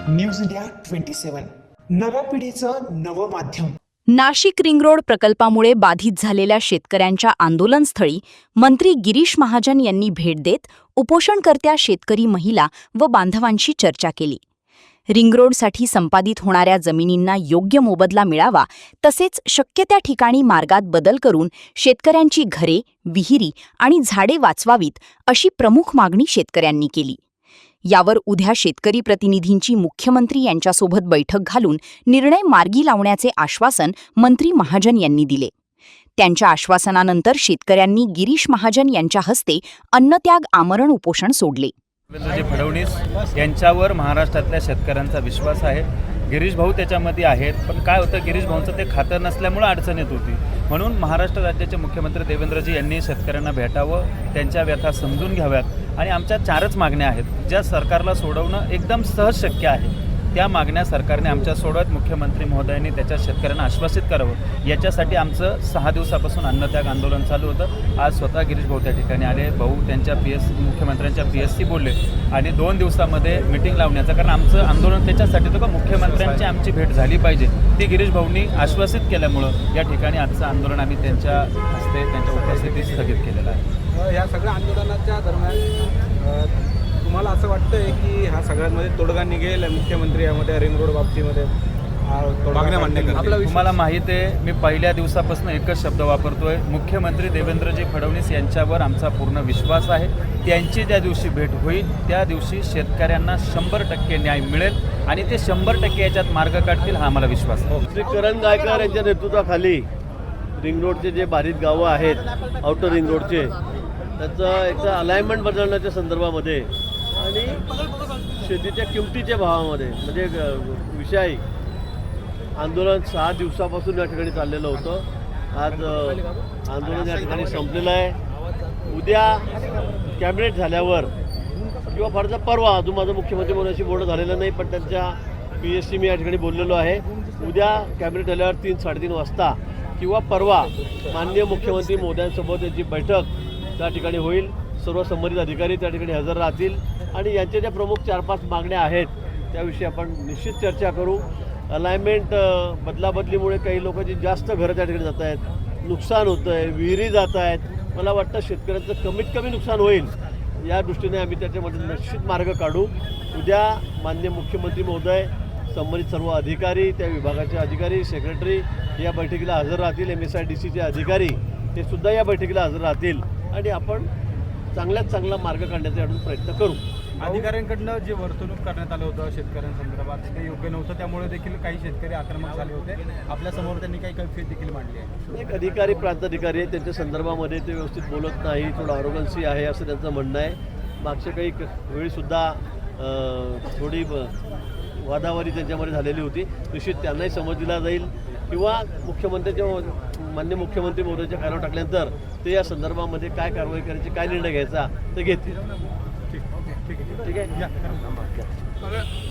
News India 27 नव्या पिढीचं नवं माध्यम। नाशिक रिंग रोड प्रकल्पामुळे बाधित झालेल्या शेतकऱ्यांच्या आंदोलनस्थळी मंत्री गिरीश महाजन यांनी भेट देत उपोषणकर्त्या शेतकरी महिला व बांधवांशी चर्चा केली। रिंग रोडसाठी संपादित होणाऱ्या जमिनींना योग्य मोबदला मिळावा, तसेच शक्य त्या ठिकाणी मार्गात बदल करून शेतकऱ्यांची घरे, विहिरी आणि झाडे वाचवावीत अशी प्रमुख मागणी शेतकऱ्यांनी केली। यावर उद्या शेतकरी प्रतिनिधींची मुख्यमंत्री यांच्यासोबत बैठक घालून निर्णय मार्गी लावण्याचे आश्वासन मंत्री महाजन यांनी दिले। त्यांच्या आश्वासनानंतर शेतकऱ्यांनी गिरीश महाजन यांच्या हस्ते अन्नत्याग आमरण उपोषण सोडले। देवेंद्रजी फडणवीस यांच्यावर महाराष्ट्रातल्या शेतकऱ्यांचा विश्वास आहे। गिरीश भाऊ त्याच्यामध्ये आहेत, पण काय होतं, गिरीश भाऊंचं ते खातं नसल्यामुळे अडचण येत होती। म्हणून महाराष्ट्र राज्याचे मुख्यमंत्री देवेंद्रजी यांनी शेतकऱ्यांना भेटावं, त्यांच्या व्यथा समजून घ्याव्यात आणि आमच्या 4च मागण्या आहेत ज्या सरकारला सोडवणं एकदम सहज शक्य आहे। त्या मागण्या सरकारने आमच्या सोडवत मुख्यमंत्री महोदयांनी त्याच्या शेतकऱ्यांना आश्वासित करावं। याच्यासाठी आमचं 6 दिवसापासून अन्नत्याग आंदोलन चालू होतं। आज स्वतः गिरीश भाऊ त्या ठिकाणी आले, भाऊ त्यांच्या मुख्यमंत्र्यांच्या PSC बोलले आणि 2 दिवसामध्ये मिटिंग लावण्याचं, कारण आमचं आंदोलन त्याच्यासाठी होतं का मुख्यमंत्र्यांची आमची भेट झाली पाहिजे, ती गिरीश भाऊंनी आश्वासित केल्यामुळं या ठिकाणी आजचं आंदोलन आम्ही त्यांच्या हस्ते त्यांच्या उपस्थितीत स्थगित केलेलं आहे। या सगळ्या आंदोलनाच्या दरम्यान तुम्हाला असं वाटतंय की ह्या सगळ्यांमध्ये तोडगा निघेल, मुख्यमंत्री यामध्ये रिंग रोड बाबतीमध्ये मागण्या मान्य करतील? तुम्हाला माहिती आहे, मी पहिल्या दिवसापासून एकच शब्द वापरतोय, मुख्यमंत्री देवेंद्रजी फडणवीस यांच्यावर आमचा पूर्ण विश्वास आहे। त्यांची ज्या दिवशी भेट होईल त्या दिवशी शेतकऱ्यांना 100% न्याय मिळेल आणि ते 100% याच्यात मार्ग काढतील, हा आम्हाला विश्वास आहे। श्री करण गायकवाड यांच्या नेतृत्वाखाली रिंग रोडचे जे बाधित गावं आहेत, आउटर रिंग रोडचे, त्याचं एकदा अलाइनमेंट बदलण्याच्या संदर्भामध्ये आणि शेतीच्या किमतीच्या भावामध्ये म्हणजे विषयी आंदोलन 6 दिवसापासून या ठिकाणी चाललेलं होतं। आज आंदोलन या ठिकाणी संपलेलं आहे। उद्या कॅबिनेट झाल्यावर किंवा फार परवा, अजून माझं मुख्यमंत्री महोदयांशी बोलणं झालेलं नाही, पण त्यांच्या PSC मी या ठिकाणी बोललेलो आहे। उद्या कॅबिनेट झाल्यावर 3-3:30 वाजता किंवा परवा माननीय मुख्यमंत्री महोदयांसोबत याची बैठक त्या ठिकाणी होईल। सर्व संबंधित अधिकारी त्या ठिकाणी हजर राहतील आणि यांच्या ज्या प्रमुख 4-5 मागण्या आहेत त्याविषयी आपण निश्चित चर्चा करू। अलाइनमेंट बदलाबदलीमुळे काही लोकांची जास्त घरं त्या ठिकाणी जात आहेत, नुकसान होतं आहे, विहिरी जात आहेत। मला वाटतं शेतकऱ्यांचं कमीत कमी नुकसान होईल या दृष्टीने आम्ही त्याच्यामध्ये निश्चित मार्ग काढू। उद्या माननीय मुख्यमंत्री महोदय, संबंधित सर्व अधिकारी, त्या विभागाचे अधिकारी, सेक्रेटरी या बैठकीला हजर राहतील। MSIDCचे अधिकारी ते सुद्धा या बैठकीला हजर राहतील आणि आपण चांगल्यात चांगला मार्ग काढण्याचा यातून प्रयत्न करू। अधिकाऱ्यांकडनं जे वर्तणूक करण्यात आलं होतं शेतकऱ्यांसंदर्भात ते योग्य नव्हतं, त्यामुळे देखील काही शेतकरी आक्रमक झाले होते। आपल्यासमोर त्यांनी काही कैफियत देखील मांडली आहे। एक अधिकारी, प्रांताधिकारी आहे, त्यांच्या संदर्भामध्ये ते व्यवस्थित बोलत नाही, थोडं आरोगन्सी आहे असं त्यांचं म्हणणं आहे। मागच्या काही वेळीसुद्धा थोडी वादावादी त्यांच्यामध्ये झालेली होती। निश्चित त्यांनाही समज दिला जाईल किंवा मान्य मुख्यमंत्री महोदयांच्या कार्यावर टाकल्यानंतर ते या संदर्भामध्ये काय कारवाई करायची, काय निर्णय घ्यायचा ते घेतील। ठीक आहे।